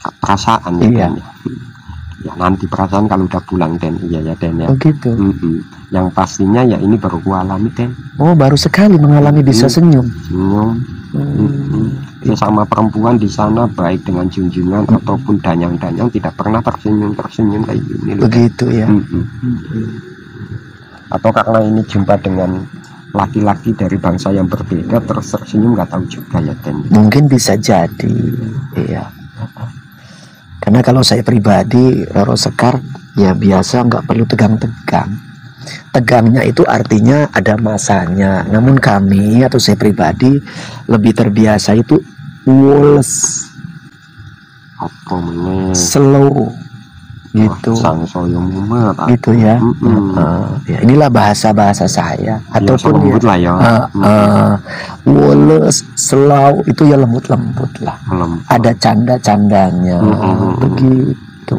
perasaan ya, Iya. Den, ya. Ya nanti perasaan kalau udah pulang, Den. Iya ya, Den, ya. Oh gitu. Yang pastinya ya ini baru ku alami, Den. Oh, baru sekali mengalami bisa senyum. Senyum. Sesama perempuan di sana, baik dengan junjungan ataupun danyang-danyang, tidak pernah tersenyum kayak gini loh. Begitu ya. Atau karena ini jumpa dengan laki-laki dari bangsa yang berbeda terus tersenyum, nggak tahu juga ya, Den. Mungkin bisa jadi. Iya. Karena kalau saya pribadi, Roro Sekar ya biasa, nggak perlu tegang-tegang. Tegangnya itu artinya ada masanya. Namun kami atau saya pribadi lebih terbiasa itu woles, Apa meneh? slow gitu. Sang soyo mumet Gitu ya. Ya inilah bahasa saya ataupun lembut lah ya. woles, slow itu ya lembut-lembut lah. Ada canda-candanya. Begitu.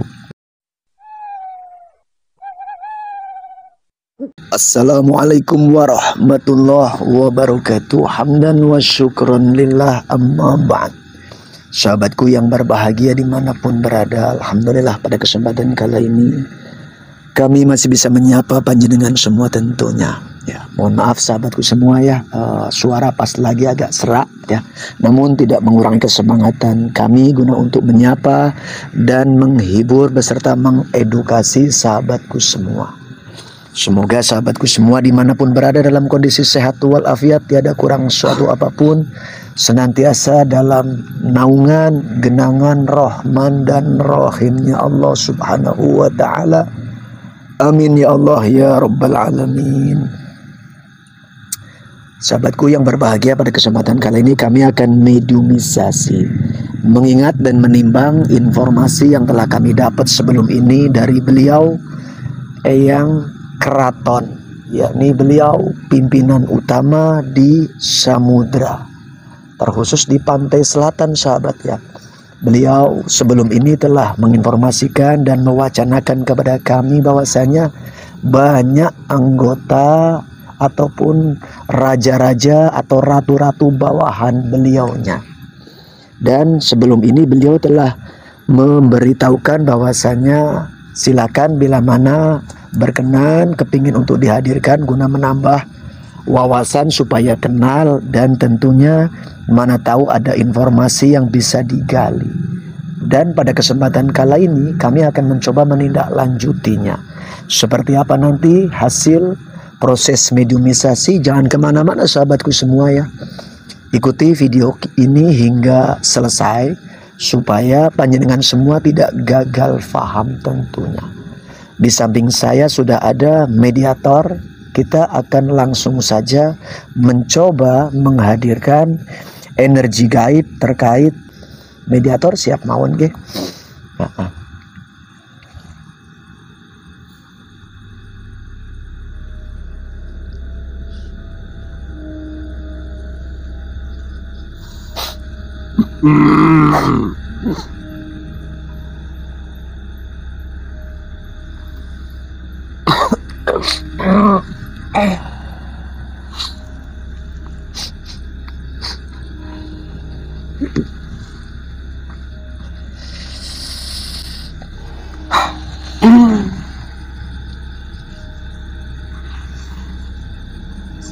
Assalamualaikum warahmatullahi wabarakatuh. Hamdan wa syukron lillah, amma ba'd. Sahabatku yang berbahagia dimanapun berada, alhamdulillah pada kesempatan kali ini kami masih bisa menyapa panjenengan semua tentunya. Ya, mohon maaf sahabatku semua ya, suara pas lagi agak serak ya, namun tidak mengurangi kesemangatan kami guna untuk menyapa dan menghibur beserta mengedukasi sahabatku semua. Semoga sahabatku semua dimanapun berada dalam kondisi sehat walafiat, tiada kurang suatu apapun, senantiasa dalam naungan genangan Rahman dan Rahimnya Allah Subhanahu wa ta'ala. Amin ya Allah ya Rabbal Alamin. Sahabatku yang berbahagia, pada kesempatan kali ini kami akan mediumisasi, mengingat dan menimbang informasi yang telah kami dapat sebelum ini dari beliau Eyang Keraton, yakni beliau pimpinan utama di Samudra, terkhusus di pantai selatan sahabat ya. Beliau sebelum ini telah menginformasikan dan mewacanakan kepada kami bahwasanya banyak anggota ataupun raja-raja atau ratu-ratu bawahan beliaunya. Dan sebelum ini beliau telah memberitahukan bahwasanya silakan bila mana berkenan kepingin untuk dihadirkan guna menambah wawasan supaya kenal, dan tentunya mana tahu ada informasi yang bisa digali. Dan pada kesempatan kali ini kami akan mencoba menindaklanjutinya. Seperti apa nanti hasil proses mediumisasi, jangan kemana-mana sahabatku semua ya. Ikuti video ini hingga selesai supaya panjenengan semua tidak gagal faham tentunya. Di samping saya sudah ada mediator. Kita akan langsung saja mencoba menghadirkan energi gaib terkait mediator. Siap mawon nggih?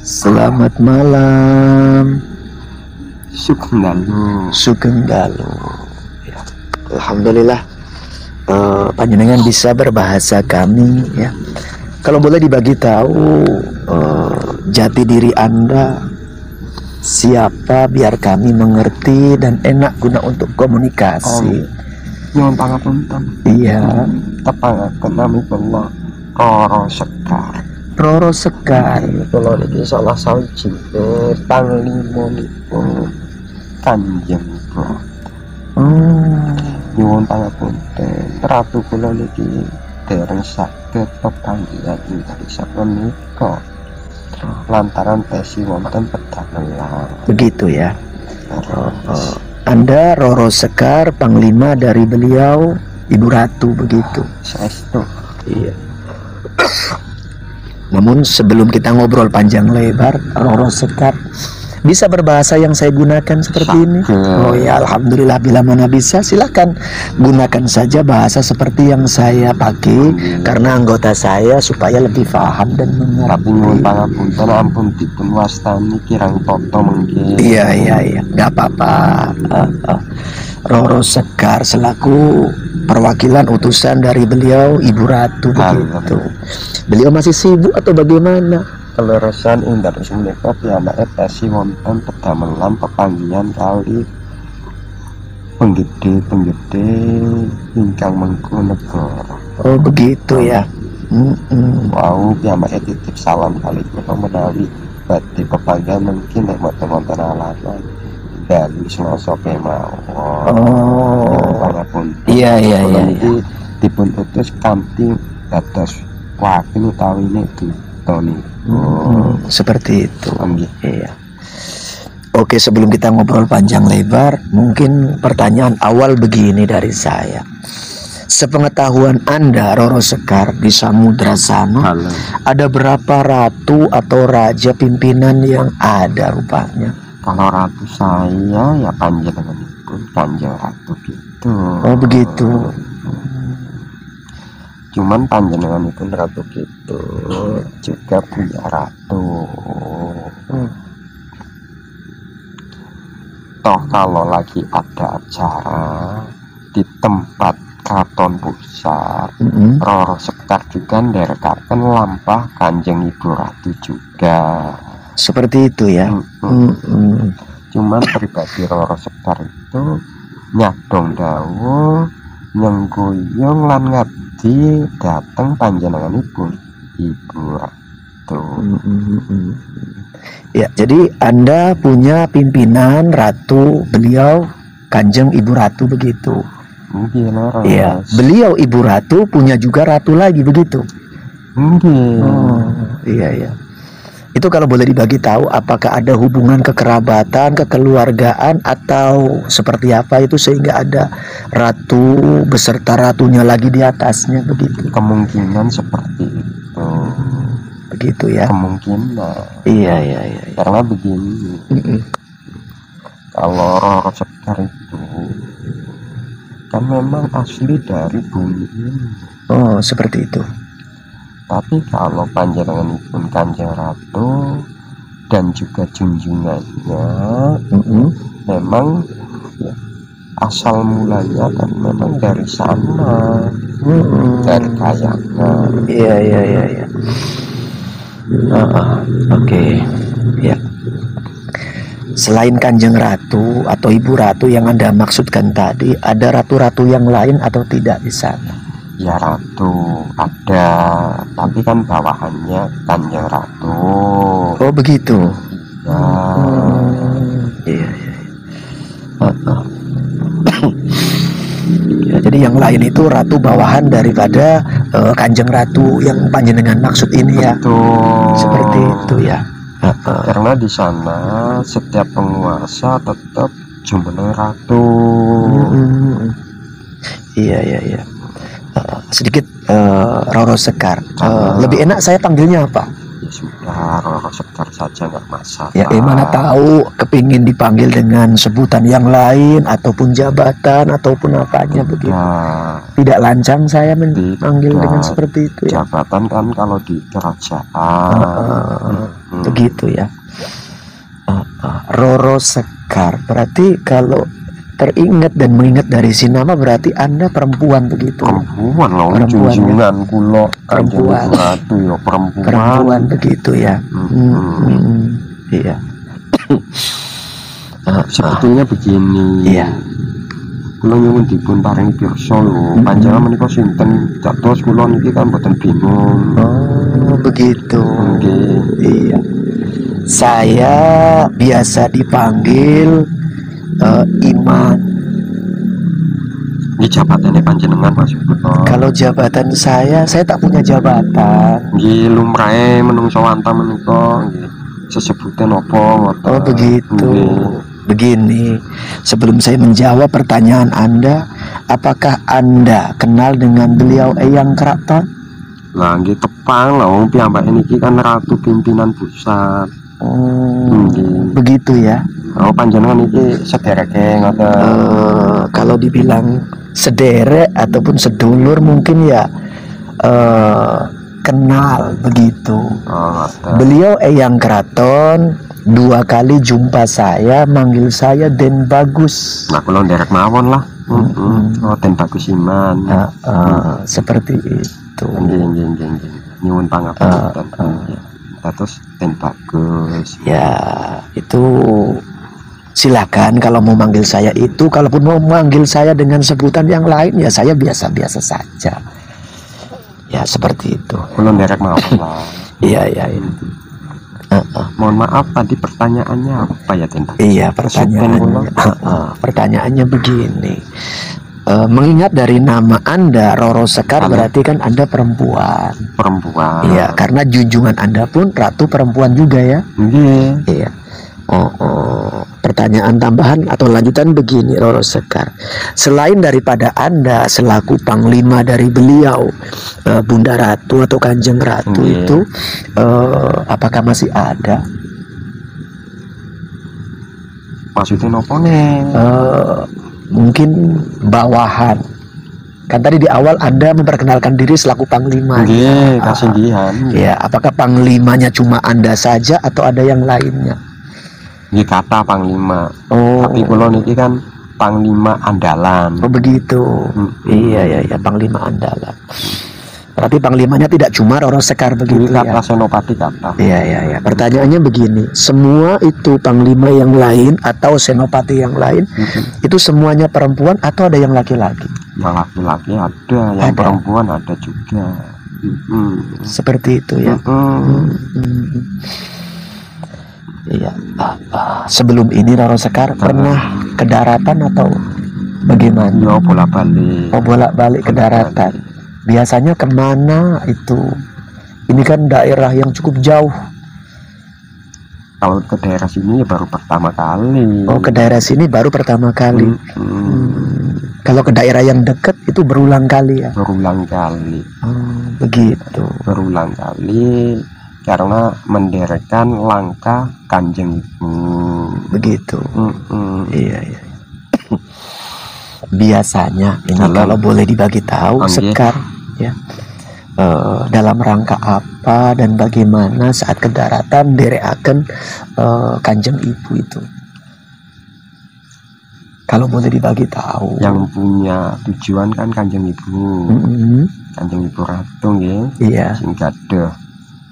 Selamat malam. Sugeng Dalu. Ya. Alhamdulillah panjenengan bisa berbahasa kami ya. Kalau boleh dibagi tahu jati diri Anda siapa, biar kami mengerti dan enak guna untuk komunikasi. Nyuwun pangapunten. Iya. Tepangaken namipun Roro Sekar. Roro Sekar. Kula niki salah sawijine panglimanipun Kanjeng Prabu. Nyuwun pangapunten, Ratu kula niki dereng saged pepanggihan ingkang sapunika lantaran tesi wonten pedamelan. Begitu ya. Anda Roro Sekar, panglima dari beliau Ibu Ratu begitu. Saestu. Iya. Namun sebelum kita ngobrol panjang lebar, Roro Sekar, Bisa berbahasa yang saya gunakan seperti ini? Oh ya, alhamdulillah, bila mana bisa silakan gunakan saja bahasa seperti yang saya pakai karena anggota saya supaya lebih paham dan mengerti. Tapi nyuwun pangapunten, ampun dipun wastani kirang toto mungkin. Iya, nggak apa-apa. Roro Sekar selaku perwakilan utusan dari beliau Ibu Ratu begitu. Beliau masih sibuk atau bagaimana? Keleresan indar menika piyambake tesi wonten pedamelan pepanggihan kali penggede ingkang mengku negara. Oh begitu ya. Wow, piyambake titip salam kali kula menawi badhe pepanggihan mungkin nek wonten alasan dari Selasa kemawon. Iya. Iki dipun utus kanthi dados wakil utawine Tony. Seperti itu. Iya. Oke, sebelum kita ngobrol panjang lebar, mungkin pertanyaan awal begini dari saya. Sepengetahuan Anda, Roro Sekar, di Samudra sana, ada berapa ratu atau raja pimpinan yang ada rupanya? Kalau ratu saya ya panjenenganipun Kanjeng Ratu gitu. Oh begitu. Cuman panjenenganipun ratu gitu juga punya ratu. Toh kalau lagi ada acara di tempat Kraton Pusat, Roro Sekar juga nderekaken lampah Kanjeng Ibu Ratu juga. Seperti itu ya. Cuman pribadi Roro Sekar itu nyadong dawuh nyengguyung lan ngabdi dateng panjenenganipun Ibu Ratu. Ya, jadi Anda punya pimpinan ratu, beliau Kanjeng Ibu Ratu begitu. Iya, beliau Ibu Ratu punya juga ratu lagi begitu. Oh, iya. Itu kalau boleh dibagi tahu, apakah ada hubungan kekerabatan, kekeluargaan, atau seperti apa itu sehingga ada ratu beserta ratunya lagi di atasnya begitu? Kemungkinan seperti itu. Begitu ya? Kemungkinan. Iya. Karena begini, kalau Roro Sekar itu kan memang asli dari bumi ini. Oh, seperti itu. Tapi kalau panjenenganipun Kanjeng Ratu dan juga junjungannya memang ya, asal mulanya kan memang dari sana, dari Kayangan. Iya. Oke. Ya. Selain Kanjeng Ratu atau Ibu Ratu yang Anda maksudkan tadi, ada ratu-ratu yang lain atau tidak di sana? Ya ratu ada, tapi kan bawahannya Kanjeng Ratu. Oh begitu. Ya. Iya. Ya, jadi yang lain itu ratu bawahan daripada Kanjeng Ratu yang panjenengan maksud ini ya. Betul. Seperti itu ya. Karena di sana setiap penguasa tetap jumeneng ratu. Iya. Sedikit Roro Sekar. Lebih enak saya panggilnya apa? Ya sudah, Roro Sekar saja nggak masalah. Ya, mana tahu kepingin dipanggil dengan sebutan yang lain ataupun jabatan ataupun apanya begitu. Tidak lancang saya memanggil dengan seperti itu ya. Jabatan kan kalau di kerajaan. Begitu ya. Roro Sekar. Berarti kalau teringat dan mengingat dari si nama berarti Anda perempuan begitu. Perempuan loh, junjungan kulo perempuan. Ratu ya Perempuan begitu ya. Iya. Sebetulnya begini. Iya. Kulo nyuwun dipun paringi pirsa lho, panjenengan menika sinten dados kulo niki kan mboten bingung. Oh, begitu. Iya. Saya biasa dipanggil Iman. Ini jabatannya panjenengan Mas Puto. Kalau jabatan saya tak punya jabatan. Nggih lumrahe menungso wanta menika nggih. Sesebute napa ngoten. Oh begitu. Begini, sebelum saya menjawab pertanyaan Anda, apakah Anda kenal dengan beliau Eyang Kraton? Lah nggih tepang lho, piyambake niki kan ratu pimpinan pusat. Begitu ya. Oh, panjenengan iki sedereke ngoten. Kalau dibilang sederek ataupun sedulur mungkin ya kenal begitu. Beliau Eyang Keraton 2 kali jumpa saya, manggil saya Den Bagus. Nah, kula nderek mawon lah. Oh, Den Bagus Iman. Seperti itu. Nggih. Nyuwun pangapunten. Terus Den Bagus. Ya, itu silakan kalau mau manggil saya itu. Kalaupun mau manggil saya dengan sebutan yang lain ya saya biasa-biasa saja. Ya seperti itu. Kula nderek mawon lah. Iya. Mohon maaf tadi pertanyaannya apa ya, Den? Iya, pertanyaannya begini. Mengingat dari nama Anda Roro Sekar, berarti kan Anda perempuan. Iya, karena junjungan Anda pun ratu perempuan juga ya. Iya. Pertanyaan tambahan atau lanjutan begini, Roro Sekar. Selain daripada Anda selaku panglima dari beliau, Bunda Ratu atau Kanjeng Ratu itu, apakah masih ada? Maksudnya nopo nih? Mungkin bawahan. Kan tadi di awal Anda memperkenalkan diri selaku panglima. Kasihan. Ya, apakah panglimanya cuma Anda saja atau ada yang lainnya? Ini kata panglima. Tapi kula niki kan panglima andalan. Oh begitu. Iya, panglima andalan. Berarti panglimanya tidak cuma Roro Sekar begitu ya. Kata senopati kata. Iya. Pertanyaannya begini, semua itu panglima yang lain atau senopati yang lain itu semuanya perempuan atau ada yang laki-laki? Yang laki-laki ada, yang perempuan ada juga. Seperti itu ya. Iya. Sebelum ini Roro Sekar pernah ke daratan atau bagaimana? Ya bolak-balik. Oh bolak-balik ke daratan. Biasanya kemana itu? Ini kan daerah yang cukup jauh. Kalau ke daerah sini ya baru pertama kali. Oh ke daerah sini baru pertama kali. Kalau ke daerah yang dekat itu berulang kali ya? Berulang kali. Begitu. Berulang kali. Karena menderekkan langkah Kanjeng Ibu. Begitu. Iya. Biasanya ini kalau boleh dibagi tahu Sekar ya, dalam rangka apa dan bagaimana saat ke daratan derekaken Kanjeng Ibu itu, kalau boleh dibagi tahu. Yang punya tujuan kan Kanjeng Ibu. Kanjeng Ibu Ratu nggih. Iya. Sing gadah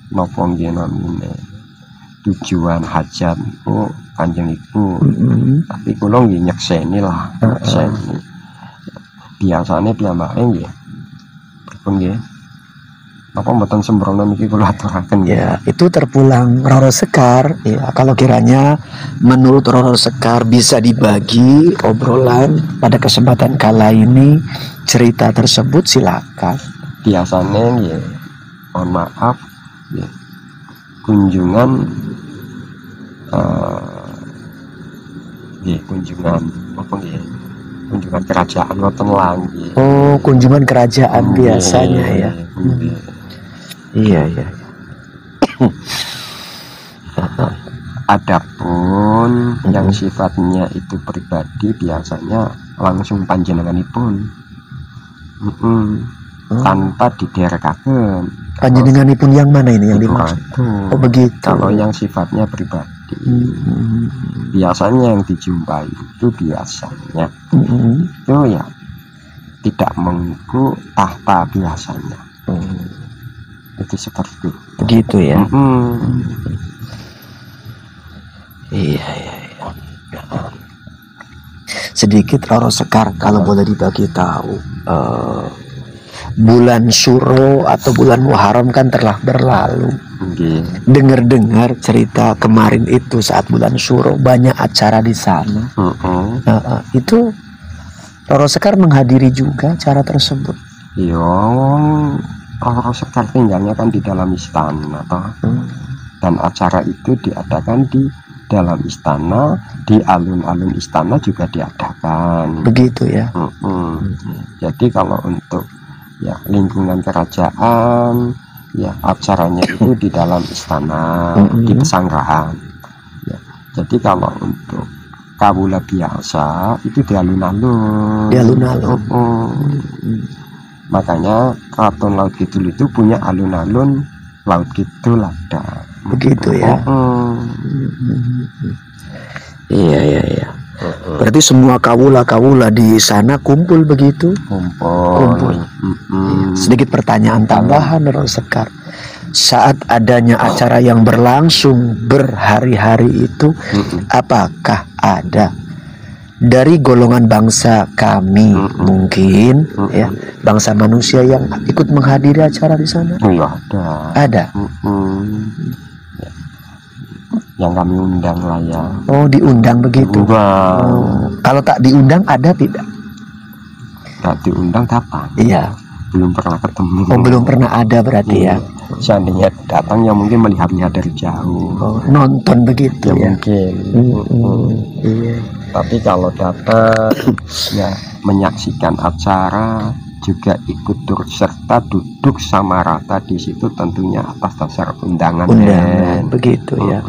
napa nggih namine tujuan hajat itu Kanjeng Ibu. Tapi kula nggih nyekseni lah, nyekseni. Biasane piyambake nggih pripun nggih? Apa mboten sembrono niki kula aturaken nggih. Ya, itu terpulang Roro Sekar ya. Kalau kiranya menurut Roro Sekar bisa dibagi obrolan pada kesempatan kala ini, cerita tersebut silakan. Biasane nggih mohon maaf ya, kunjungan kunjungan apa nggih? Kunjungan kerajaan ngoten lagi. Oh, kunjungan kerajaan biasanya ya. Iya. Adapun yang sifatnya itu pribadi biasanya langsung panjenenganipun. Tanpa diderekaken. Panjenenganipun yang mana ini yang dimaksud? Oh begitu. Kalau yang sifatnya pribadi, biasanya yang dijumpai itu biasanya itu ya tidak mengikut tahta biasanya. Itu seperti itu. Begitu ya. Iya. Sedikit Roro Sekar kalau boleh dibagi tahu, bulan Suro atau bulan Muharram kan telah berlalu. Dengar-dengar cerita kemarin itu saat bulan Suro banyak acara di sana. Itu Roro Sekar menghadiri juga acara tersebut. Iya, Roro Sekar tinggalnya kan di dalam istana toh. Dan acara itu diadakan di dalam istana, di alun-alun istana juga diadakan. Begitu ya. Jadi kalau untuk ya lingkungan kerajaan ya acaranya itu di dalam istana, di pesanggrahan. Ya, jadi kalau untuk kawula biasa itu di alun-alun. Di alun-alun. Makanya Keraton Laut Kidul itu punya alun-alun Laut Kidul ada. Begitu ya. Iya. Berarti semua kawula di sana kumpul begitu? Kumpul. Sedikit pertanyaan tambahan, Roro Sekar. Saat adanya acara yang berlangsung berhari-hari itu, apakah ada dari golongan bangsa kami mungkin ya, bangsa manusia yang ikut menghadiri acara di sana? Iya ada. Yang kami undang lah ya. Oh, diundang begitu. Kalau tak diundang ada tidak? Tak diundang datang. Iya. Belum pernah ketemu. Oh, belum pernah ada berarti ya. Seandainya datang ya mungkin melihat-lihat dari jauh. Oh, nonton begitu ya. Mungkin. Iya. Tapi kalau datang ya menyaksikan acara, juga ikut turut serta duduk sama rata di situ, tentunya atas dasar undangan. Begitu ya.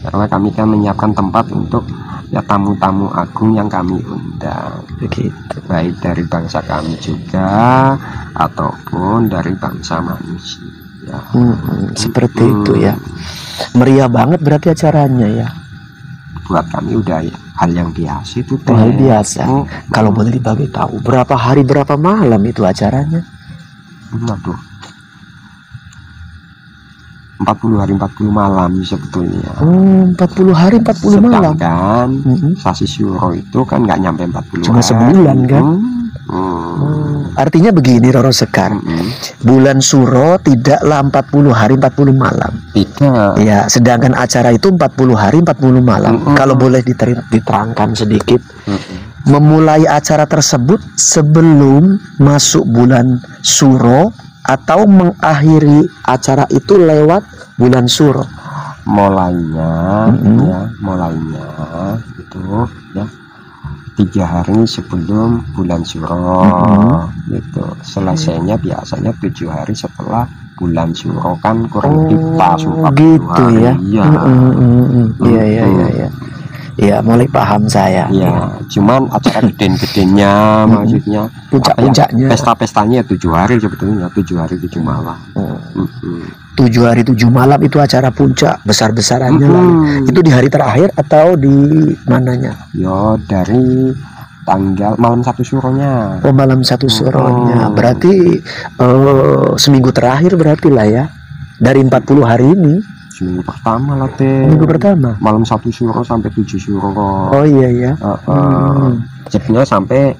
Karena kami kan menyiapkan tempat untuk ya tamu-tamu agung yang kami undang. Begitu. Baik dari bangsa kami juga ataupun dari bangsa manusia. Seperti itu ya. Meriah banget berarti acaranya ya. Buat kami udah ya, hal yang biasa itu. Hal biasa. Kalau boleh dibagi tahu berapa hari berapa malam itu acaranya? Waduh, 40 hari 40 malam sebetulnya. 40 hari 40 malam. Sedangkan Sasi Suro itu kan nggak nyampe 40 cuma sebulan kan. Artinya begini Roro Sekar, bulan Suro tidaklah 40 hari 40 malam. Tidak. Ya, sedangkan acara itu 40 hari 40 malam. Kalau boleh diterangkan sedikit, memulai acara tersebut sebelum masuk bulan Suro atau mengakhiri acara itu lewat bulan Suro? Mulainya itu ya 3 hari sebelum bulan Suro gitu. Selesainya biasanya 7 hari setelah bulan Suro, kan kurang lebih pas 40 gitu hari. Ya. Iya. Ya, mulai paham saya. Ya, cuman acara gede-gedenya maksudnya puncak-puncaknya, pesta-pestanya 7 hari sebetulnya, 7 hari 7 malam. 7 hari 7 malam itu acara puncak besar-besarannya. Itu di hari terakhir atau di mananya? Ya, dari tanggal malam 1 Suronya. Oh, malam 1 Suronya. Berarti seminggu terakhir berarti lah ya. Dari 40 hari ini. Seminggu pertama lah teh. Minggu pertama. Malam 1 Suro sampai 7 Suro. Oh iya ya. Jadinya sampai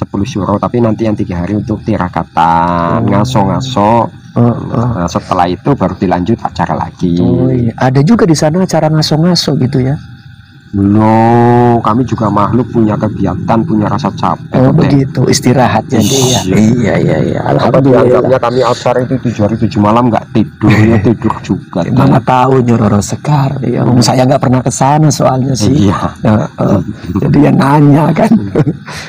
10 Suro, tapi nanti yang 3 hari untuk tirakatan, ngaso-ngaso. Nah, setelah itu baru dilanjut acara lagi. Oh iya. Ada juga di sana acara ngaso-ngaso gitu ya. Belum, kami juga makhluk punya kegiatan, punya rasa capek. Oh begitu, istirahat jadi ya. Iya. Alhamdulillah. Kami acara itu 7 hari 7 malam nggak tidur, ya tidur juga. Mana tahu Roro Sekar, ya. Saya nggak pernah ke sana soalnya sih. Iya. Jadi ya nanya kan.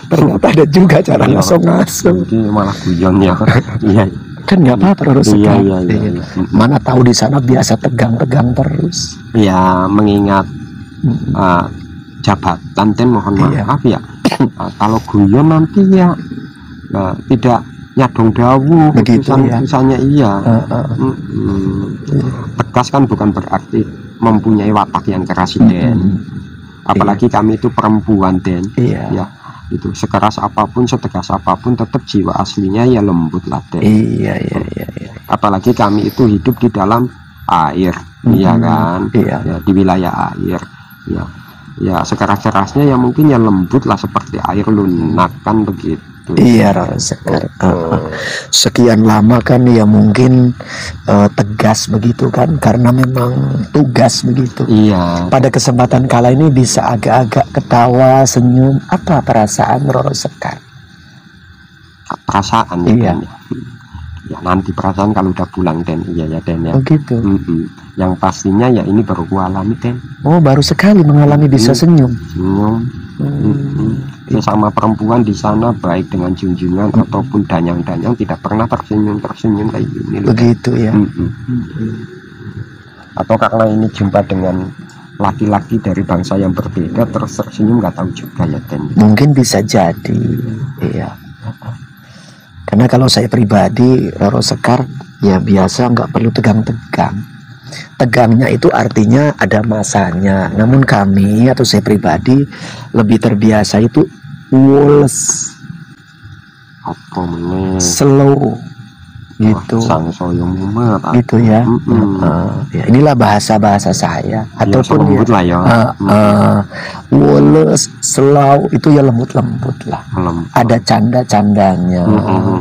Ternyata ada juga cara ngaso-ngaso. Jadi malah guyon ya. Iya. Kan nggak apa-apa Roro Sekar. Iya. Mana tahu di sana biasa tegang-tegang terus. Ya, mengingat jabatan dan mohon maaf ya, kalau guyon nanti ya tidak nyadong dawu putusannya. Iya. Tegas kan bukan berarti mempunyai watak yang keras, Den. Apalagi kami itu perempuan, Den. Ya, itu sekeras apapun, setegas apapun, tetap jiwa aslinya ya lembut lah, Den. Iya. Apalagi kami itu hidup di dalam air, iya kan? Ya, di wilayah air. Ya sekeras-kerasnya ya mungkin ya lembut lah seperti air lunak kan begitu. Iya Roro Sekar. Sekian lama kan ya mungkin tegas begitu kan, karena memang tugas begitu. Iya. Pada kesempatan kala ini bisa agak-agak ketawa, senyum. Apa perasaan Roro Sekar? Perasaan ya. Ya nanti perasaan kalau udah pulang, Den. Iya ya, Den ya. Oh gitu. Yang pastinya ya ini baru gua alami, Den. Oh, baru sekali mengalami bisa senyum. sesama perempuan di sana baik dengan junjungan ataupun danyang-danyang tidak pernah tersenyum kayak gini loh. Begitu ya. Atau karena ini jumpa dengan laki-laki dari bangsa yang berbeda terus tersenyum, nggak tahu juga ya Den. Mungkin bisa jadi, iya. Karena kalau saya pribadi, Roro Sekar ya biasa nggak perlu tegang-tegang. Tegangnya itu artinya ada masanya. Namun kami atau saya pribadi lebih terbiasa itu woles, apa meneh slow gitu. Sang soyo mumet Gitu ya. Ya inilah bahasa saya ataupun lembut lah ya. Woles, slow itu ya lembut-lembut lah. Ada canda-candanya.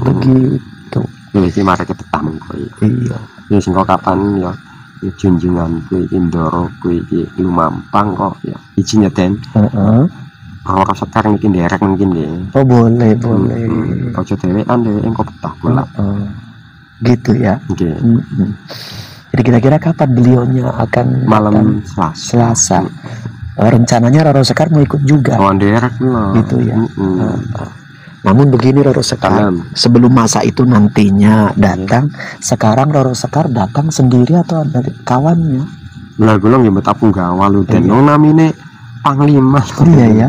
Begitu. Iki mari ketemu kowe. Iya. Ya sing kapan ya junjungan kuwi Indoro kuwi iki lumampang kok ya. Ijinya Den. Roro Sekar niki nderek mungkin nggih. Oh boleh. Ojo dhewean engko betah pula. Gitu ya. Okay. Jadi kira-kira kapan beliaunya akan malam Selasa. Rencananya Roro Sekar mau ikut juga. Oh, nderek lah. Gitu ya. Namun begini Roro Sekar, sebelum masa itu nantinya datang, sekarang Roro Sekar datang sendiri atau ada kawannya? Lah kula nggih betapung gawal Den. Namine Panglima. Iya ya.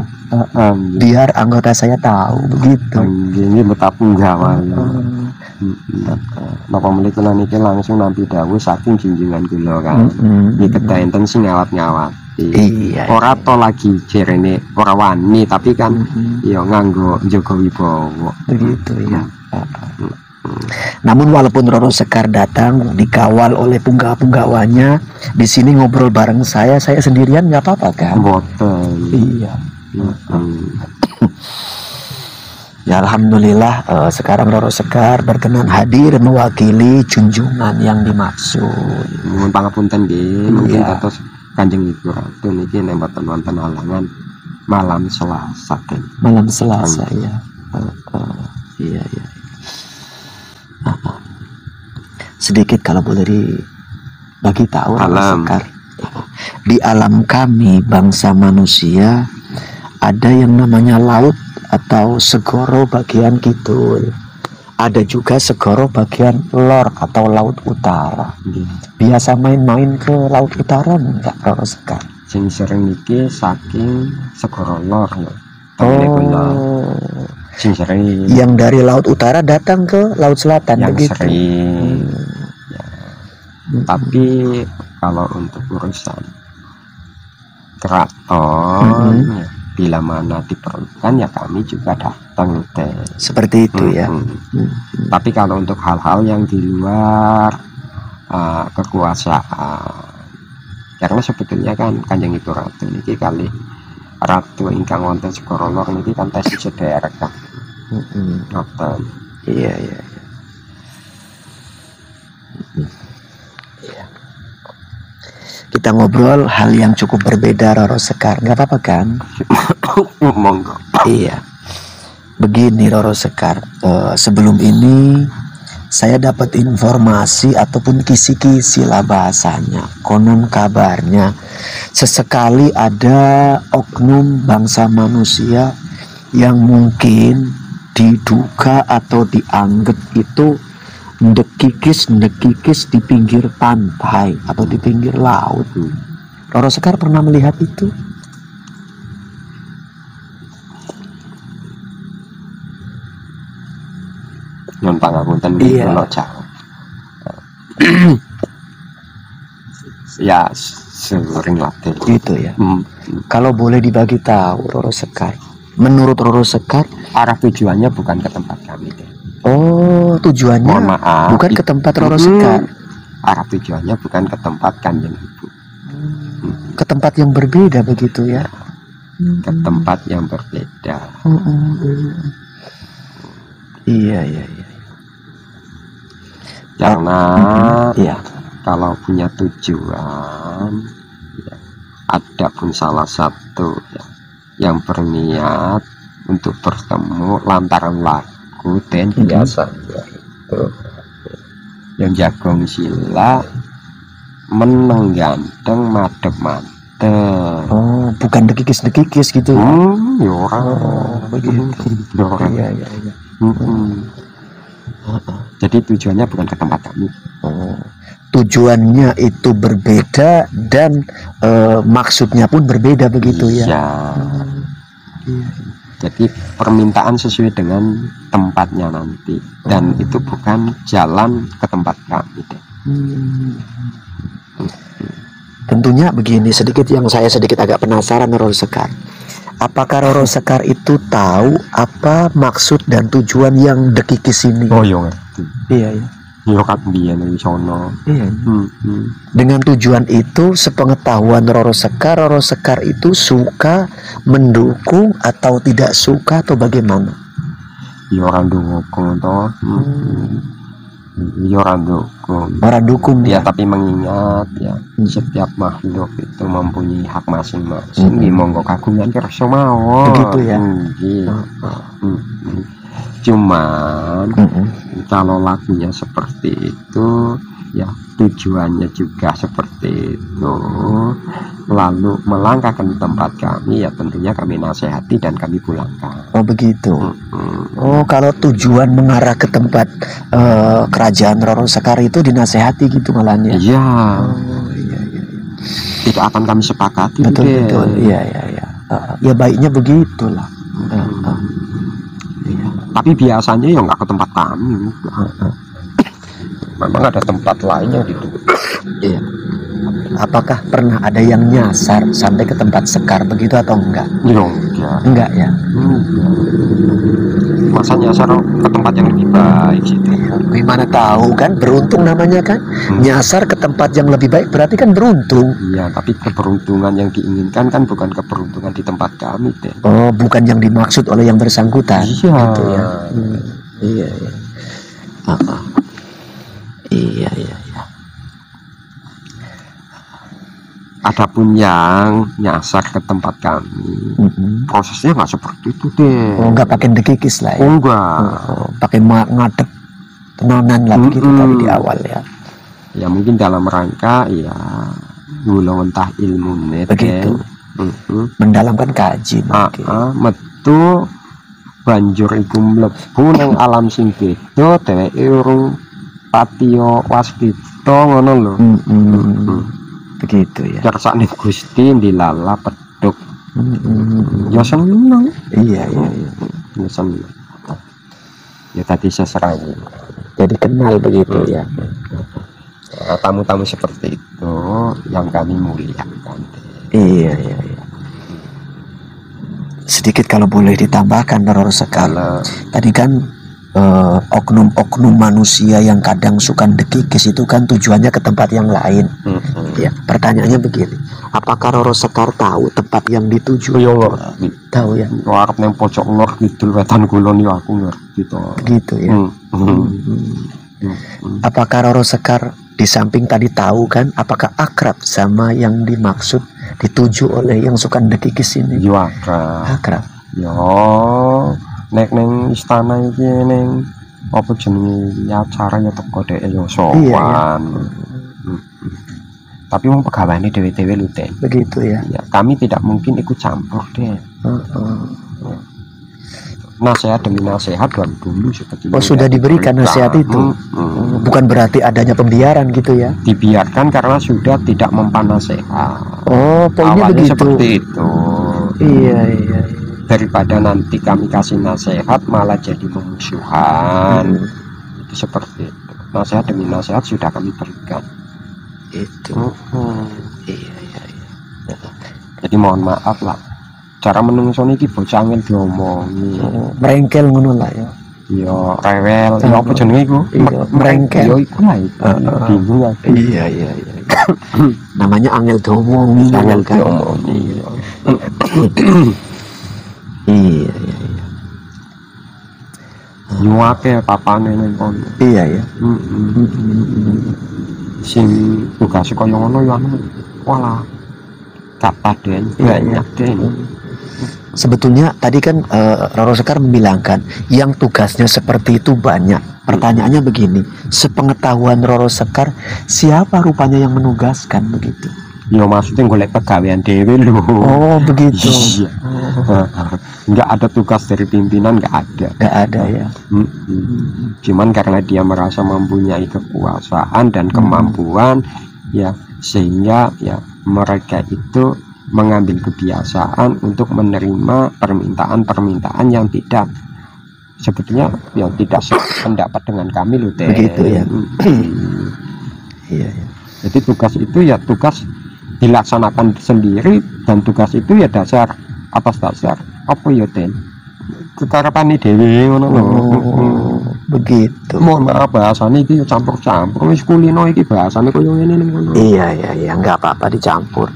Biar anggota saya tahu begitu. Nggih betapung gawal. Napa menika niki langsung nampi dawuh saking junjungan kula kan. Iki kedah enten sing ngawat-ngawat. Iya. Ora to lagi jerene ora wani tapi kan ya nganggo njaga wibawa. Begitu ya. Namun walaupun Roro Sekar datang dikawal oleh punggawanya, di sini ngobrol bareng saya sendirian nggak apa-apa kan? Mboten. Iya. Ya alhamdulillah sekarang Roro Sekar berkenan hadir mewakili junjungan yang dimaksud. Mohon pangapunten nggih, mungkin dados Kanjeng Ibu Ratu niki nek mboten wonten halangan malam Selasa Den. Malam Selasa ya. Iya. Sedikit kalau boleh dibagi tahu Roro Sekar. Di alam kami bangsa manusia ada yang namanya laut atau segoro bagian kidul. Ada juga segoro bagian lor atau laut utara. Biasa main-main ke laut utara enggak Roro Sekar? Sing sering niki saking segoro lor ya. Sing sering. Yang dari laut utara datang ke laut selatan yang begitu. Sering. Ya. Tapi kalau untuk urusan keraton bila mana diperlukan ya kami juga datang Teh. Seperti itu ya. Tapi kalau untuk hal-hal yang di luar kekuasaan, karena sebetulnya kan Kanjeng Ibu Ratu niki kali Ratu ingkang wonten segoro lor niki kan tesih sederek kan. Iya. Kita ngobrol hal yang cukup berbeda Roro Sekar, nggak apa-apa kan? Monggo. Iya. Begini Roro Sekar, sebelum ini saya dapat informasi ataupun kisi-kisi lah bahasanya, konon kabarnya sesekali ada oknum bangsa manusia yang mungkin diduga atau dianggap itu ndekikis di pinggir pantai atau di pinggir laut. Roro Sekar pernah melihat itu? Nyun pangapunten Iya. kula jawab. Ya sering latih Gitu ya. Kalau boleh dibagi tahu Roro Sekar, menurut Roro Sekar arah tujuannya bukan ke tempat kami deh. Oh, tujuannya Mohon maaf, bukan ke tempat Roro Sekar. Arah tujuannya bukan ke tempat Kanjeng Ibu. Ke tempat yang berbeda begitu ya. Ke tempat yang berbeda. Iya. Karena Iya. kalau punya tujuan ya, ada pun salah satu ya, yang berniat untuk bertemu lantaran laku dan biasa ya, itu yang jagong sila meneng ganteng madep mantep. Oh, bukan dekikis gitu ya. Ya orang begitu. Loh, kan? Iya, iya, iya. Jadi tujuannya bukan ke tempat kami. Tujuannya itu berbeda dan maksudnya pun berbeda begitu ya. Iya. Jadi permintaan sesuai dengan tempatnya nanti, dan itu bukan jalan ke tempat kami deh. Tentunya begini, sedikit yang saya sedikit agak penasaran Roro Sekar. Apakah Roro Sekar itu tahu apa maksud dan tujuan yang dekikis ini? Oh iya ngerti. Iya, iya. Yo kan biyen iki sono. Iya. Dengan tujuan itu, sepengetahuan Roro Sekar itu suka, mendukung atau tidak suka atau bagaimana? Yo ora ndukung to. Yo ora ndukung. Orang dukung Ya, ya. tapi mengingat ya setiap makhluk itu mempunyai hak masing-masing. Monggo kagungan kersa mawon. Begitu ya. Nggih. Cuman kalau lagunya seperti itu ya tujuannya juga seperti itu, lalu melangkah ke tempat kami ya tentunya kami nasihati dan kami pulangkan. Oh begitu. Oh, kalau tujuan mengarah ke tempat kerajaan Roro Sekar itu dinasehati gitu malahnya. Iya, Oh iya, iya. tidak akan kami sepakati. Betul deh. betul. Iya iya iya. Ya baiknya begitulah. Iya. Tapi biasanya ya nggak ke tempat kami. Memang ada tempat lain yang ditutup. Iya. Apakah pernah ada yang nyasar sampai ke tempat Sekar begitu atau enggak? Ya enggak. Enggak ya. Masa nyasar ke tempat yang lebih baik gitu. Gimana tahu kan, beruntung namanya kan. Nyasar ke tempat yang lebih baik berarti kan beruntung. Iya, tapi keberuntungan yang diinginkan kan bukan keberuntungan di tempat kami deh. Oh, bukan yang dimaksud oleh yang bersangkutan. Iya. Gitu ya. Iya iya. Iya iya iya. Adapun yang nyasar ke tempat kami, prosesnya nggak seperti itu deh. Oh, enggak pakai dekikis lah ya. Oh, enggak. Oh, pakai ngadep tenanan lah begitu tadi di awal ya. Ya mungkin dalam rangka ya gula mentah ilmu net Begitu. Mendalamkan kaji mungkin. metu banjur iku mlebu nang alam sing beda, dheweke urung patiya waspita ngono lho. Begitu ya. Kersane Gusti dilala pedhuk. Ya seneng. Iya iya iya. Ya seneng. Ya tadi seserai. Jadi kenal begitu ya. Tamu-tamu seperti itu yang kami muliakan. Iya iya iya. Sedikit kalau boleh ditambahkan Roro Sekar. Tadi kan oknum-oknum manusia yang kadang suka dekikis itu kan tujuannya ke tempat yang lain. Ya, pertanyaannya begini, apakah Roro Sekar tahu tempat yang dituju? Yo ngerti. Tahu ya. Arep nang pojok lor kidul wetan kulon yo aku ngerti to. Begitu ya. Apakah Roro Sekar di samping tadi tahu kan, apakah akrab sama yang dimaksud dituju oleh yang suka dekikis ini? Yo akrab. Akrab. Yo nek neng istana iki neng apa jenenge acara ya teko dhek yo sowan. Tapi wong pegawaiane dhewe-dhewe lho teh. Begitu ya. Ya, kami tidak mungkin ikut campur deh. Nasihat demi nasihat dan dulu seperti Oh, sudah diberikan nasihat itu. Bukan berarti adanya pembiaran gitu ya. Dibiarkan karena sudah tidak mempan nasihat. Oh, poinnya Awalnya begitu. seperti itu. Iya, iya. Daripada nanti kami kasih nasihat malah jadi pemusuhan. Itu seperti itu. Nasihat demi nasihat sudah kami berikan. Itu. Iya, iya, iya. Jadi mohon maaf lah. Cara menungso niki bocah angel diomongi. Merengkel ngono lah ya. Yo rewel, yo apa jenenge iku? Iya, merengkel. Yo iku lah itu. Bingung aku. Iya, iya, iya. Namanya angel diomongi. Angel kan? diomongi. Iya, iya, iya. Yo akeh papane ning kono. Iya, ya. Sing tugas kaya ngono yo anu. Walah. Kapan deh? Banyak deh. Sebetulnya tadi kan Roro Sekar membilangkan yang tugasnya seperti itu banyak. Pertanyaannya begini, sepengetahuan Roro Sekar, siapa rupanya yang menugaskan begitu? Ya maksudnya golek pegawaian dhewe lho. Oh begitu. Iya. Nggak ada tugas dari pimpinan, nggak ada. Nggak ada ya. Cuman karena dia merasa mempunyai kekuasaan dan kemampuan, ya sehingga ya mereka itu mengambil kebiasaan untuk menerima permintaan-permintaan yang tidak sebetulnya yang tidak sependapat dengan kami loh teh. Begitu ya. Iya. Jadi tugas itu ya tugas dilaksanakan sendiri, dan tugas itu ya dasar atas dasar apa ya teh? Kekarepane dhewe ngono lho. Begitu. Mohon maaf bahasane iki campur-campur, wis kulino iki bahasane koyo ngene ngono. Iya, nggak apa-apa dicampur.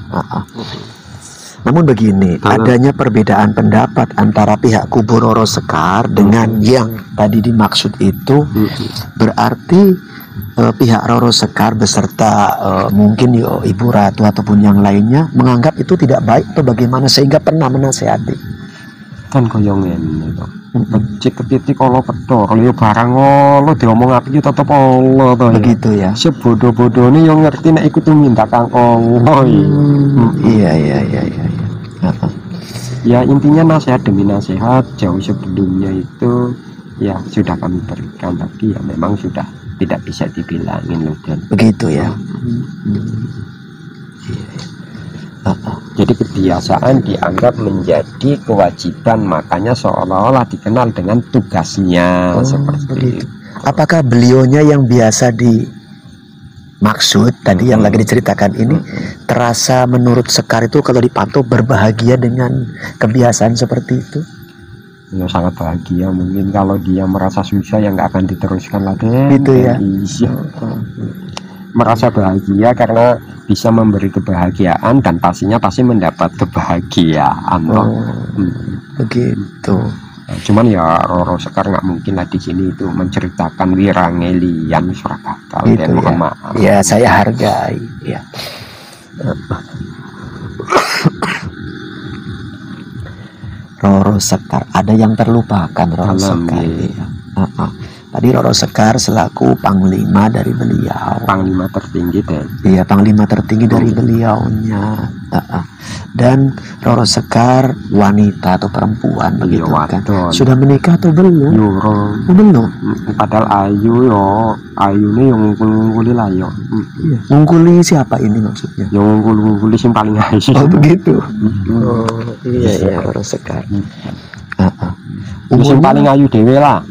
Namun begini, adanya perbedaan pendapat antara pihak kubu Roro Sekar dengan yang tadi dimaksud itu berarti pihak Roro Sekar beserta mungkin Ibu Ratu ataupun yang lainnya menganggap itu tidak baik atau bagaimana sehingga pernah menasehati. Kan koyo ngene to. Becik ketitik kala pedhor yo barang ngono diomong apik tetep Allah to. Begitu ya. Sebodoh-bodohne yo ngerti nek iku tumindak kang Allah. Iya. Ya intinya nasihat demi nasihat jauh sebelumnya itu ya sudah kami berikan, tapi ya memang sudah tidak bisa dibilangin loh dan begitu ya. Jadi kebiasaan dianggap menjadi kewajiban, makanya seolah-olah dikenal dengan tugasnya seperti itu. Apakah beliaunya yang biasa dimaksud tadi yang lagi diceritakan ini terasa menurut Sekar itu kalau dipantau berbahagia dengan kebiasaan seperti itu? Ya sangat bahagia, mungkin kalau dia merasa susah ya nggak akan diteruskan lagi. Gitu ya. Merasa bahagia karena bisa memberi kebahagiaan dan pastinya pasti mendapat kebahagiaan. Begitu. Nah, cuman ya Roro Sekar nggak mungkin lah di sini itu menceritakan Wirangelian Surakarta. Gitu dan mohon ya. maaf. Ya saya hargai. Ya. Roro Sekar, ada yang terlupakan Roro Sekar. Ya. Tadi Roro Sekar selaku panglima dari beliau. Panglima tertinggi deh. Iya, panglima tertinggi dari beliaunya. Dan Roro Sekar wanita atau perempuan begitu kan? Sudah menikah atau belum? Belum. Padahal ayu yo, ayu nih yang ngungkuli lah yo. Ngungkuli siapa ini maksudnya? Yang ngungkuli sing paling ayu. Oh begitu. Iya Roro Sekar. Sing paling ayu dhewe lah.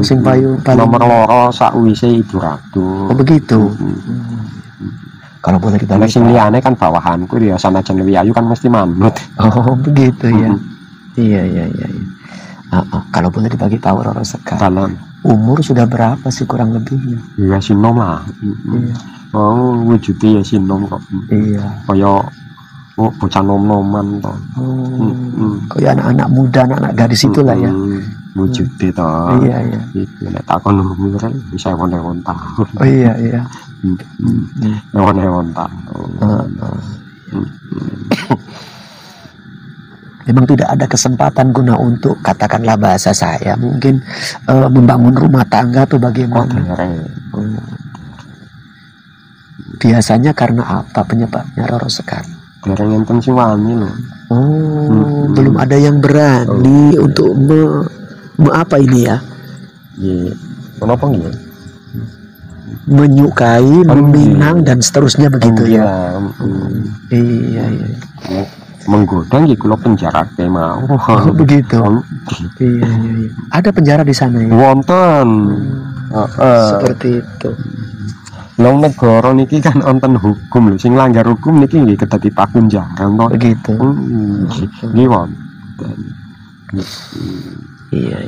Sing paling nomor loro sakwise Ibu Ratu. Oh begitu. Kalau boleh kita lihat sing liyane kan bawahanku ya sanajan luwih ayu kan mesti manut. Oh begitu ya. Iya. Kalau boleh dibagi tahu Roro Sekar. Umur sudah berapa sih kurang lebihnya? Ya sinom lah. Iya. Oh wujudnya ya sinom kok. Iya. Kaya bocah nom-noman toh. Kayak anak-anak muda, anak-anak gadis itulah ya. Wujudnya toh. Iya. Itu nek takon umur bisa ewon-ewon tahun. Oh iya. Ewon-ewon tahun. Memang tidak ada kesempatan guna untuk katakanlah bahasa saya mungkin membangun rumah tangga atau bagaimana. Biasanya karena apa penyebabnya Roro Sekar? Dereng enten sing wani lho. Belum ada yang berani untuk apa ini ya? Iya. Kenapa nggih? Menyukai, meminang dan seterusnya begitu ya. Iya. Menggoda nggih kula penjara ke mau. Begitu. Iya. Ada penjara di sana ya? Wonten. Seperti itu. Long negara niki kan wonten hukum lho, sing langgar hukum niki nggih kedadi pakunjaran to. Begitu. Nggih wonten. Iya.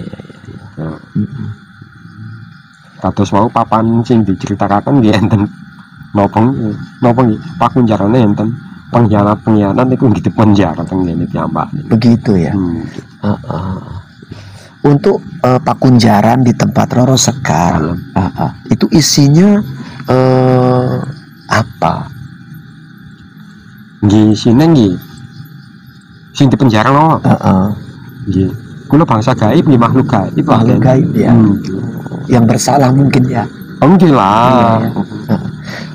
Kados mau papan sing diceritakan nggih enten napa nggih pakunjarane enten pengkhianat niku nggih dipenjara teng ngene piyambak. Begitu ya. Untuk pakunjaran di tempat Roro Sekar itu isinya apa? Nggih sine nggih sing dipenjara lho. Nggih. Kula bangsa gaib nggih makhluk gaib. Makhluk gaib ya. Yang bersalah mungkin ya. Nggih lah.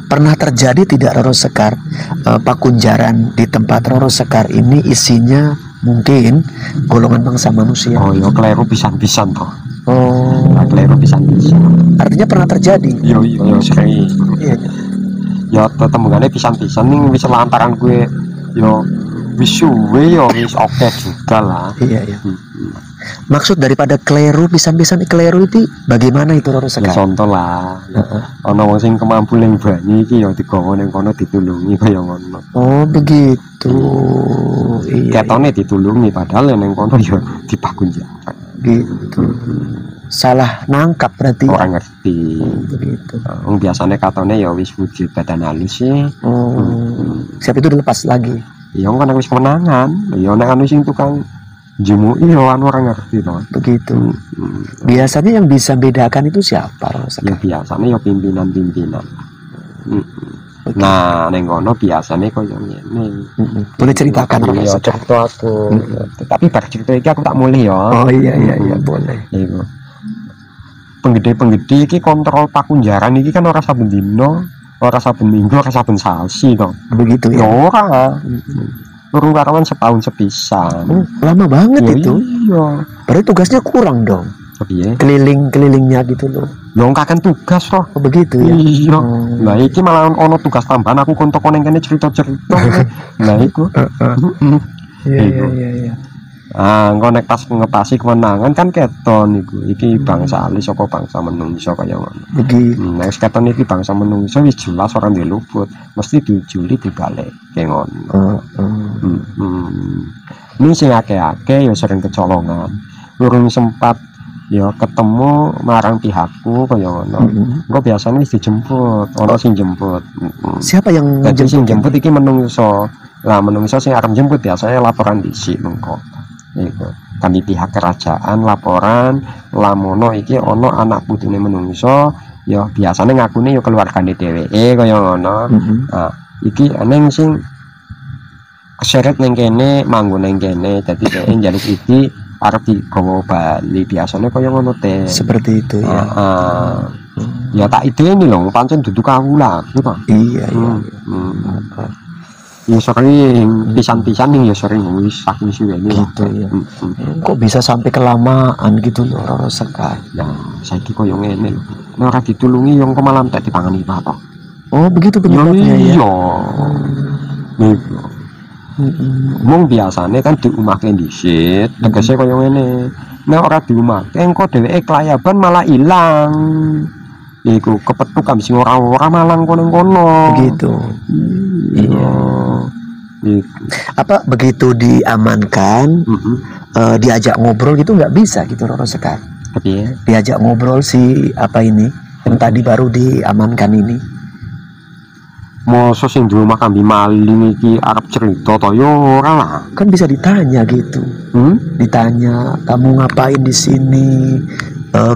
Pernah terjadi tidak Roro Sekar, Pakunjaran di tempat Roro Sekar ini isinya mungkin golongan bangsa manusia? Oh ya keliru pisan-pisan toh. Oh, Nah, keliru pisan-pisan. artinya pernah terjadi. Yo sering. Iya. Ya tetemungane pisan-pisan ning wis lantaran gue yo wis suwe yo wis oke juga lah. Iya, iya. Maksud daripada keliru pisan-pisan keliru itu bagaimana itu Roro Ya Sekar? contoh lah. Ana wong sing kemampu ning banyu iki ya digawa ning kono ditulungi kaya ngono. Oh begitu. Iya, Ketone ditulungi padahal ning kono ya dipakunjaran. gitu. Salah nangkap berarti. Orang ngerti. Begitu. Wong biasane katone ya wis wujud badan halus sih. Siap itu dilepas lagi. Ya kan wis kemenangan. Ya nek anu sing tukang jemu iya anu orang ngerti toh. Begitu. Biasanya yang bisa bedakan itu siapa Roro Ya Sekar? biasanya ya pimpinan-pimpinan. Nah, neng kono biasanya kaya ngene. Boleh ceritakan Roro Ya Sekar? cerita aku. Tapi bar cerita iki aku tak mulih ya. Oh iya boleh. Iku. Penggede-penggede iki kontrol pakunjaran iki kan ora saben dina, ora saben minggu, ora saben sasi to. Begitu Ya ya. ora. Urung karawan setahun sepisan. Lama banget Ya itu. iya. Berarti tugasnya kurang dong. Piye? Keliling-kelilingnya gitu loh. Ya kakan tugas toh. Oh begitu ya. Iya. Nah, iki malah ono tugas tambahan aku kontok neng kene cerita-cerita. Nah, iku. Iya. Ah, engko nek pas ngepasi kemenangan kan keton iku. Iki bangsa alis saka bangsa menungso kaya ngono. Begitu. Nek keton iki bangsa menungso wis jelas ora ndek luput, mesti dijuli dibalik kayak ngono. Ini sing akeh-akeh ya sering kecolongan. Urung sempat ya ketemu marang pihakku kaya ngono. Engko biasanya wis dijemput, ono sing jemput. Siapa yang Dadi sing menjemput? jemput iki menungso. Lah menungso sing arep jemput biasanya laporan dhisik mengko. Iku. Kami pihak kerajaan laporan lamono iki ono anak putune menungso ya biasanya ngakune ya keluargane dheweke kaya ngono. Nah, iki aneng sing keseret neng kene manggon neng kene dadi dheweke njaluk iki arep digawa bali biasanya kaya ngono teh. Seperti itu ya. Ya tak ideni lho pancen dudu kawula aku to. Iya. Ya sering pisan-pisan nih ya sering wis saking suwene Gitu ya. Kok bisa sampai kelamaan gitu loh Roro Sekar? Ya saiki koyo ngene lho. Nek ora ditulungi yo engko malah tak dipangani apa. Oh begitu penyebabnya ya. Iya. Niku. Mung biasane kan diumahke dhisik, tegese koyo ngene. Nek ora diumahke engko dheweke kelayaban malah ilang. Iku kepetuk kami sing ora malang kono-kono. Begitu. Iya. Apa begitu diamankan, diajak ngobrol gitu nggak bisa gitu Roro Sekar? Tapi ya, Diajak ngobrol si apa ini yang tadi baru diamankan ini? mosok sing di rumah kami maling iki arep cerita to yo ora lah. Kan bisa ditanya gitu. Ditanya kamu ngapain di sini?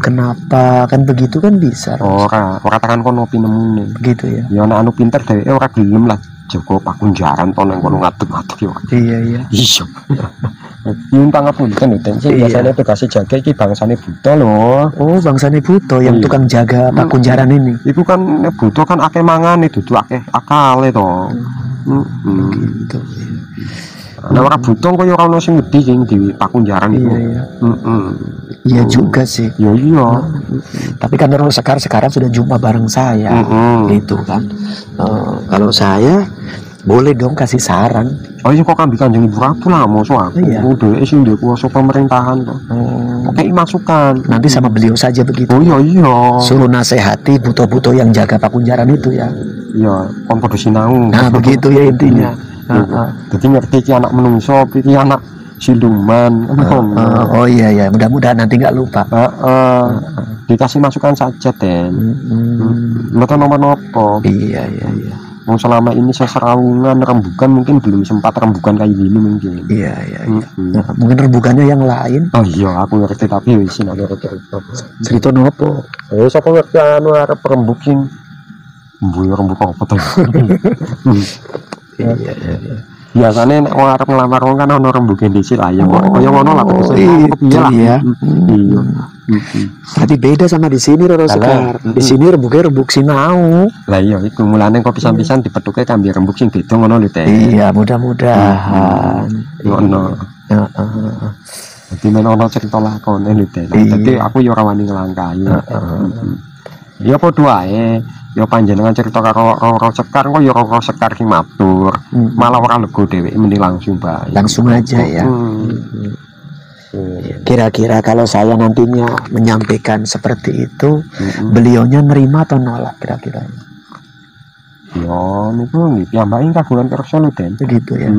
Kenapa? Kan begitu kan bisa. Ora tekan kono pinemune. Begitu ya. Ya anak anu pinter dheweke ora gelem lah Joko pakunjaran to nang kono ngadeg-ngadeg yo. Iya. Iya. Yuntang ngapunten lho, Den. Sing Iya. biasane tugas jaga iki bangsane buta lho. Oh bangsane Buto yang Iya. tukang jaga pakunjaran ini. Iku kan nek buta kan akeh mangane dudu akeh akale to. Gitu. Nek ora buta kaya ora ono sing wedi sing di pakunjaran iku. Iya. Heeh. Iya juga sih. Ya iya. Tapi kan Roro Sekar sekarang sudah jumpa bareng saya. Gitu kan. Kalau saya boleh dong kasih saran. Oh iya kok kambi Kanjeng Ibu Ratu lah mosok aku. Iya. Dheweke sing ndek kuasa pemerintahan to. Oke masukan. Nanti sama beliau saja begitu. Oh iya. Suruh nasehati buto-buto yang jaga pakunjaran itu ya. Iya, kon padha sinau. Nah begitu ya intinya. Jadi ngerti iki anak menungso, iki anak siluman. Oh iya mudah-mudahan nanti nggak lupa. Dikasih masukan saja, Den. Mboten nomor-nopo. Iya. Mau selama ini saya serawungan rembukan mungkin belum sempat rembukan kayak gini mungkin. Iya. Nah, mungkin rembukannya yang lain. Oh iya, aku ngerti tapi wis nek cerita. Cerita nopo? Sapa ngerti anu arep rembuk sing mbuh rembuk apa to? Iya. Biasanya nek wong arep ngelamar wong kan ono rembuge dhisik lah ya. Kaya ngono lah tegese. Itu ya. Iya. Berarti beda sama di sini Roro Sekar. Di sini rembuknya rembuk sinau. Lah iya iku mulane kok pisan-pisan dipethuke kambi rembuk sing beda ngono lho Teh. Iya, mudah-mudahan. Ngono. Heeh. Dadi men ono cerita lakone lho Teh. Dadi aku yo ora wani nglangkai. Ya padha wae. Ya panjenengan cerita karo Roro Sekar kok ya Roro Sekar sing matur. Malah ora lego dheweke mending langsung bae. Langsung aja ya. Kira-kira kalau saya nantinya menyampaikan seperti itu, beliaunya nerima atau nolak kira-kira? Ya niku nggih piyambake kagungan kersa lho Den. Begitu ya.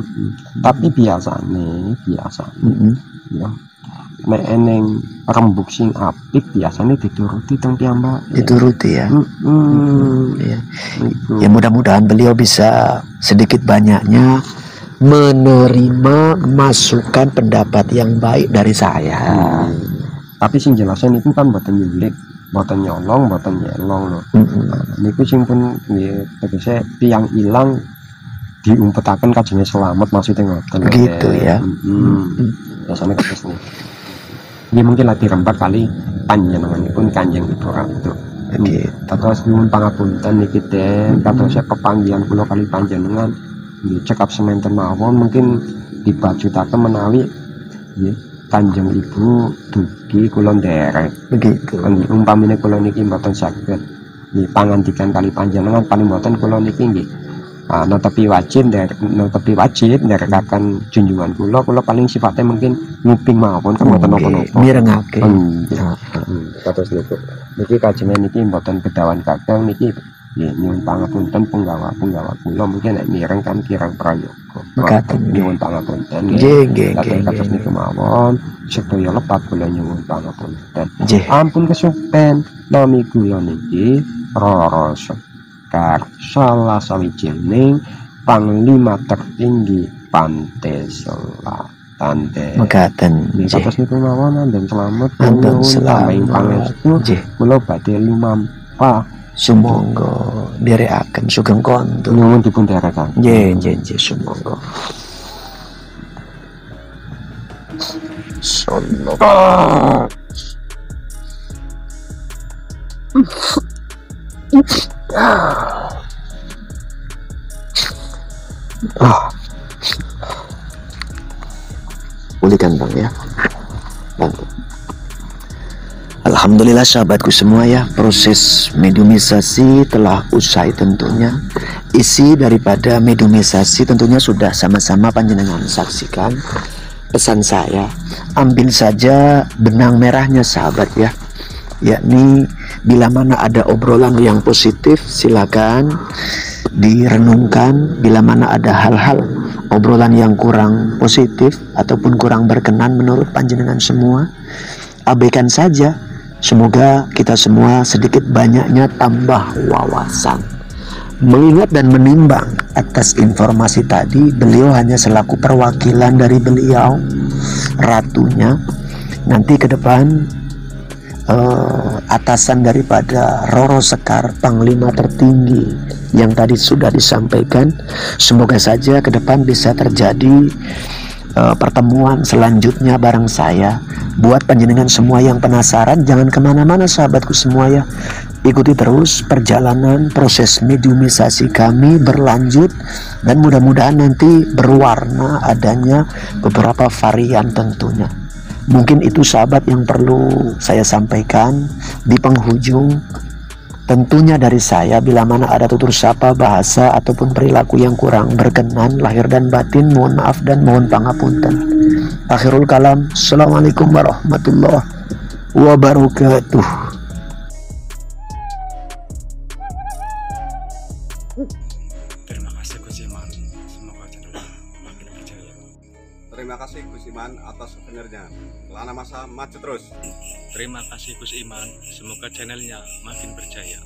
Tapi biasane ya nek eneng rembug sing apik biasanya dituruti teng piyambak. Dituruti ya. Ya. Ya mudah-mudahan beliau bisa sedikit banyaknya menerima masukan pendapat yang baik dari saya. Tapi sing jelasnya niku kan mboten nyulik, mboten nyolong, mboten nyelong lho. Niku sing pun nggih tegese tiyang ilang diumpetaken kajenge selamat maksudnya ngoten. Begitu ya. Biasanya terus nih. Ini mungkin lagi rembak kali panjenenganipun Kanjeng Ibu Ratu. Kados nyuwun pangapunten niki Den, kados pepanggihan kula kali panjenengan nggih cekap semanten mawon mungkin dibajutaken menawi nggih Kanjeng Ibu dugi kula nderek. Begitu. Nggih umpamine kula niki mboten saged nggih pangandikan kali panjenengan paling mboten kula niki nggih netepi wajib nderekaken junjungan kula paling sifatnya mungkin nguping mawon kan mboten napa-napa mirengake. Kados niku niki kajengan niki mboten kedawan kakang niki nggih nyuwun pangapunten penggawa kula mungkin nek mireng kan kirang prayoga nyuwun pangapunten nggih kados niku mawon sedaya lepat kula nyuwun pangapunten ampun kesupen nami kula niki Roro Sekar salah sawijining panglima tertinggi Pantai Selatan mekaten kados niku mawon andhen slamet nyuwun pangestu kula badhe lumampah sumangga nderekaken sugeng kondur nyuwun dipun derekaken nggih sumangga sallallahu pulihkan Bang ya, bantu. Alhamdulillah sahabatku semua ya, proses mediumisasi telah usai tentunya. Isi daripada mediumisasi tentunya sudah sama-sama panjenengan saksikan. Pesan saya, ambil saja benang merahnya sahabat ya, yakni bila mana ada obrolan yang positif silakan direnungkan, bila mana ada hal-hal obrolan yang kurang positif ataupun kurang berkenan menurut panjenengan semua, abaikan saja. Semoga kita semua sedikit banyaknya tambah wawasan, mengingat dan menimbang atas informasi tadi. Beliau hanya selaku perwakilan dari beliau ratunya, nanti ke depan atasan daripada Roro Sekar, panglima tertinggi yang tadi sudah disampaikan. Semoga saja ke depan bisa terjadi pertemuan selanjutnya bareng saya. Buat panjenengan semua yang penasaran, jangan kemana-mana sahabatku semua ya, ikuti terus perjalanan proses mediumisasi kami berlanjut, dan mudah-mudahan nanti berwarna adanya beberapa varian tentunya. Mungkin itu sahabat yang perlu saya sampaikan di penghujung. Tentunya dari saya, bila mana ada tutur sapa, bahasa ataupun perilaku yang kurang berkenan lahir dan batin, mohon maaf dan mohon pangapunten. Akhirul kalam, assalamualaikum warahmatullahi wabarakatuh. Terima kasih Gus Iman, semoga channel makin berjaya. Terima kasih Gus Iman atas souvenirnya. Kelana masa maju terus. Terima kasih Gus Iman, semoga channelnya makin berjaya.